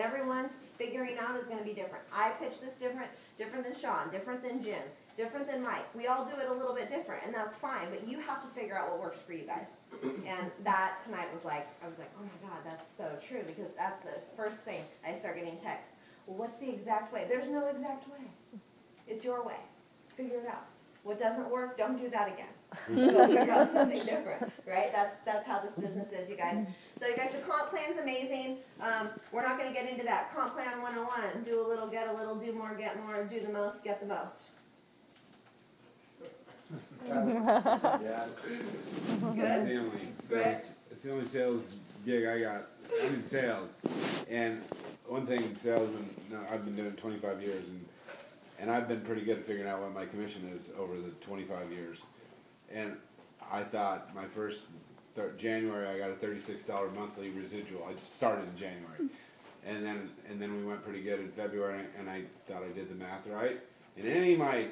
and everyone's figuring out is going to be different. I pitch this different than Sean, different than Jim, different than Mike. We all do it a little bit different, and that's fine, but you have to figure out what works for you guys. And that tonight was like, I was like, oh my God, that's so true, because that's the first thing I start getting texts. Well, what's the exact way? There's no exact way. It's your way. Figure it out. What doesn't work, don't do that again. Go figure out something different, right? That's how this business is, you guys. So you guys, the comp plan's amazing. We're not going to get into that. Comp plan 101. Do a little, get a little, do more, get more, do the most, get the most. Yeah. Good? It's the only sales gig I got. I'm in sales. And one thing, salesman, I've been doing 25 years, and I've been pretty good at figuring out what my commission is over the 25 years. And I thought my first January I got a $36 monthly residual. I just started in January, and then we went pretty good in February, and I thought I did the math right. In any of my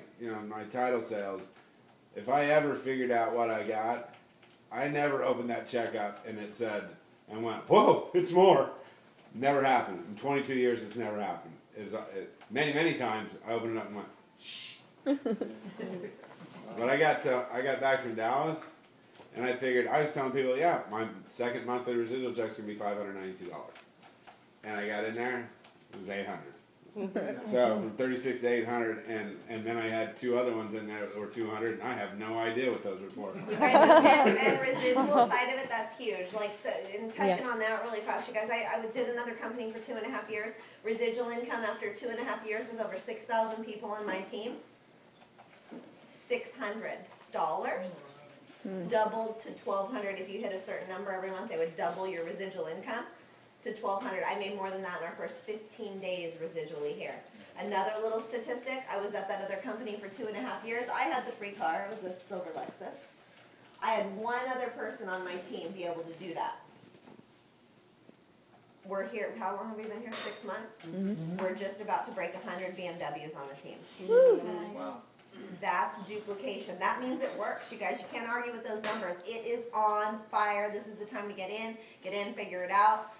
my title sales, if I ever figured out what I got, I never opened that check up and it said and went, whoa, it's more. Never happened. In 22 years, it's never happened. Many times I opened it up and went, shh. But I got back from Dallas, and I figured, I was telling people, yeah, my second monthly residual check's gonna be $592. And I got in there, it was $800. So from 36 to 800, and then I had two other ones in there that were 200, and I have no idea what those were for. You guys, and residual side of it, that's huge. Like, so, in touching on that really fast, you guys, I did another company for 2.5 years. Residual income after 2.5 years with over 6,000 people on my team. $600. Doubled to $1,200 if you hit a certain number every month. They would double your residual income to $1,200. I made more than that in our first 15 days residually here. Another little statistic, I was at that other company for 2.5 years. I had the free car. It was a silver Lexus. I had one other person on my team be able to do that. We're here, how long have we been here? 6 months? We're just about to break 100 BMWs on the team. Wow. That's duplication. That means it works, you guys. You can't argue with those numbers. It is on fire. This is the time to get in, figure it out.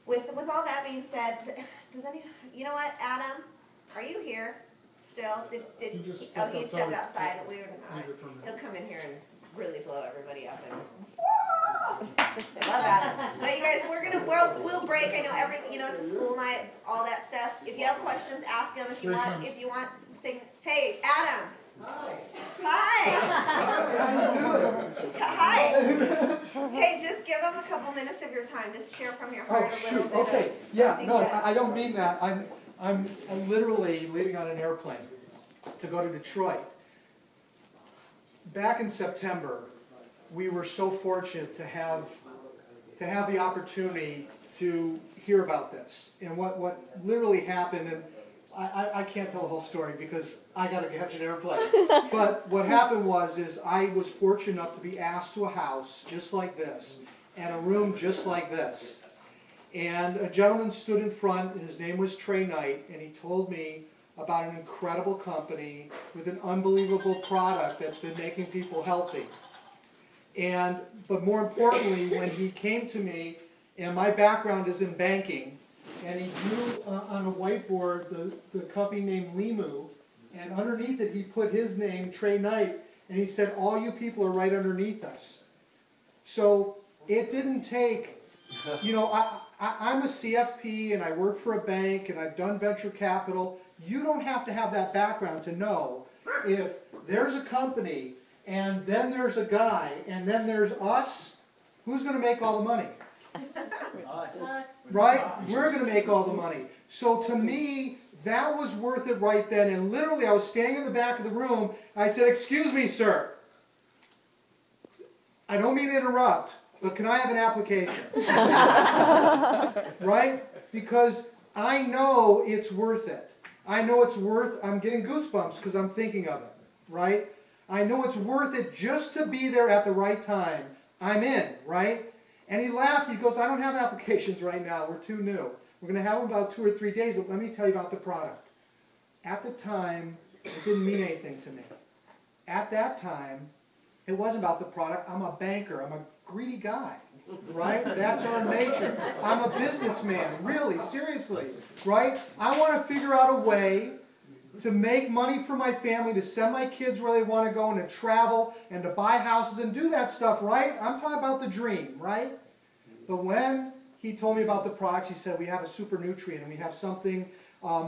With all that being said, you know what, Adam, are you here still? He stepped outside. He'll come in here and really blow everybody up. Love Adam. But you guys, we'll break. I know it's a school night, all that stuff. If you have questions, ask them. If you want, sing. Hey, Adam. Hi. Hi. Hey, just give them a couple minutes of your time. Just share from your heart a little bit. Okay. Yeah. No, I don't mean that. I'm literally leaving on an airplane to go to Detroit. Back in September, we were so fortunate to have the opportunity to hear about this and what literally happened. And I can't tell the whole story because I got to catch an airplane. But what happened is I was fortunate enough to be asked to a house just like this and a room just like this. And a gentleman stood in front, and his name was Trey Knight, and he told me about an incredible company with an unbelievable product that's been making people healthy. But more importantly, when he came to me, and my background is in banking, and he drew on a whiteboard the company named Limu, and underneath it he put his name, Trey Knight, and he said, all you people are right underneath us. So it didn't take, I'm a CFP, and I work for a bank, and I've done venture capital. You don't have to have that background to know if there's a company, and then there's a guy, and then there's us, who's going to make all the money? Us. Right? We're going to make all the money. So to me, that was worth it right then. And literally, I was standing in the back of the room. I said, excuse me, sir. I don't mean to interrupt, but can I have an application? Right? Because I know it's worth it. I know it's worth, I'm getting goosebumps because I'm thinking of it. Right? I know it's worth it just to be there at the right time. I'm in, right? And he laughed. He goes, I don't have applications right now. We're too new. We're going to have them about 2 or 3 days, but let me tell you about the product. At the time, it didn't mean anything to me. At that time, it wasn't about the product. I'm a banker. I'm a greedy guy. right? That's our nature. I'm a businessman, really, seriously, right? I want to figure out a way to make money for my family, to send my kids where they want to go, and to travel, and to buy houses and do that stuff, right? I'm talking about the dream, right? But when he told me about the products, he said, we have a super nutrient, and we have something,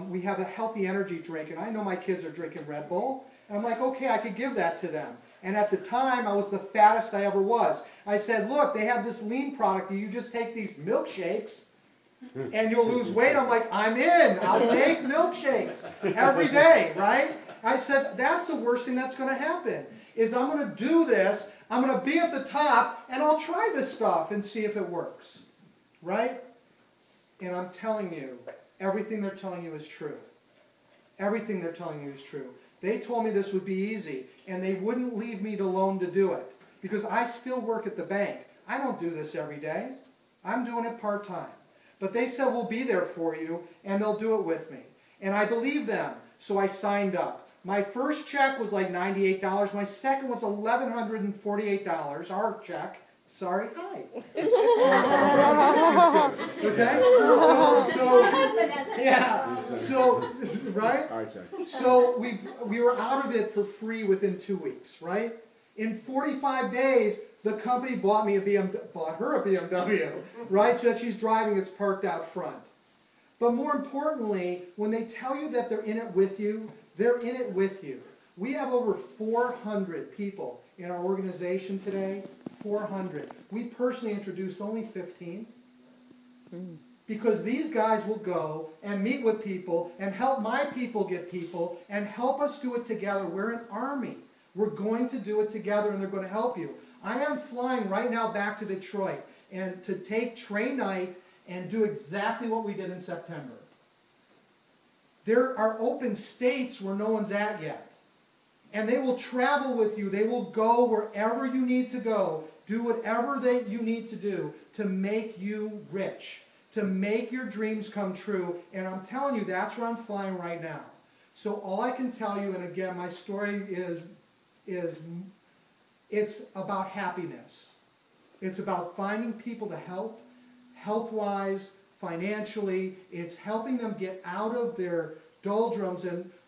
we have a healthy energy drink, and I know my kids are drinking Red Bull, and I'm like, okay, I could give that to them. And at the time, I was the fattest I ever was. I said, look, they have this lean product, you just take these milkshakes, and you'll lose weight. I'm like, I'm in. I'll take milkshakes every day, right? I said, that's the worst thing that's going to happen, is I'm going to do this, I'm going to be at the top, and I'll try this stuff and see if it works, right? And I'm telling you, everything they're telling you is true. Everything they're telling you is true. They told me this would be easy, and they wouldn't leave me alone to do it, because I still work at the bank. I don't do this every day. I'm doing it part-time. But they said, we'll be there for you, and they'll do it with me. And I believe them, so I signed up. My first check was like $98. My second was $1,148, our check. Sorry, hi. Okay? Right? Our check. So we were out of it for free within 2 weeks, right? In 45 days, the company bought her a BMW, right? That she's driving, it's parked out front. But more importantly, when they tell you that they're in it with you, they're in it with you. We have over 400 people in our organization today, 400. We personally introduced only 15. Because these guys will go and meet with people and help my people get people and help us do it together. We're an army. We're going to do it together, and they're going to help you. I am flying right now back to Detroit and to take train night and do exactly what we did in September. There are open states where no one's at yet. And they will travel with you. They will go wherever you need to go. Do whatever you need to do to make you rich, to make your dreams come true. And I'm telling you, that's where I'm flying right now. So all I can tell you, and again, my story is it's about happiness. It's about finding people to help, health-wise, financially. It's helping them get out of their doldrums.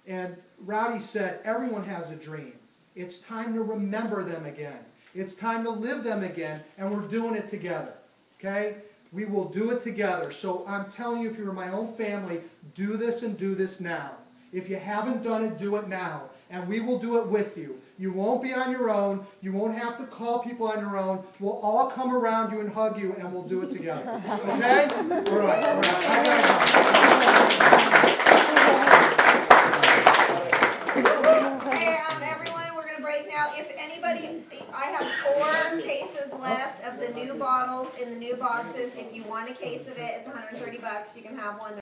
And Rowdy said, everyone has a dream. It's time to remember them again. It's time to live them again, and we're doing it together. Okay? We will do it together. So I'm telling you, if you're in my own family, do this and do this now. If you haven't done it, do it now. And we will do it with you. You won't be on your own. You won't have to call people on your own. We'll all come around you and hug you, and we'll do it together. Okay? All right. All right. Hey, everyone, we're going to break now. If anybody, I have 4 cases left of the new bottles in the new boxes. If you want a case of it, it's $130. You can have one.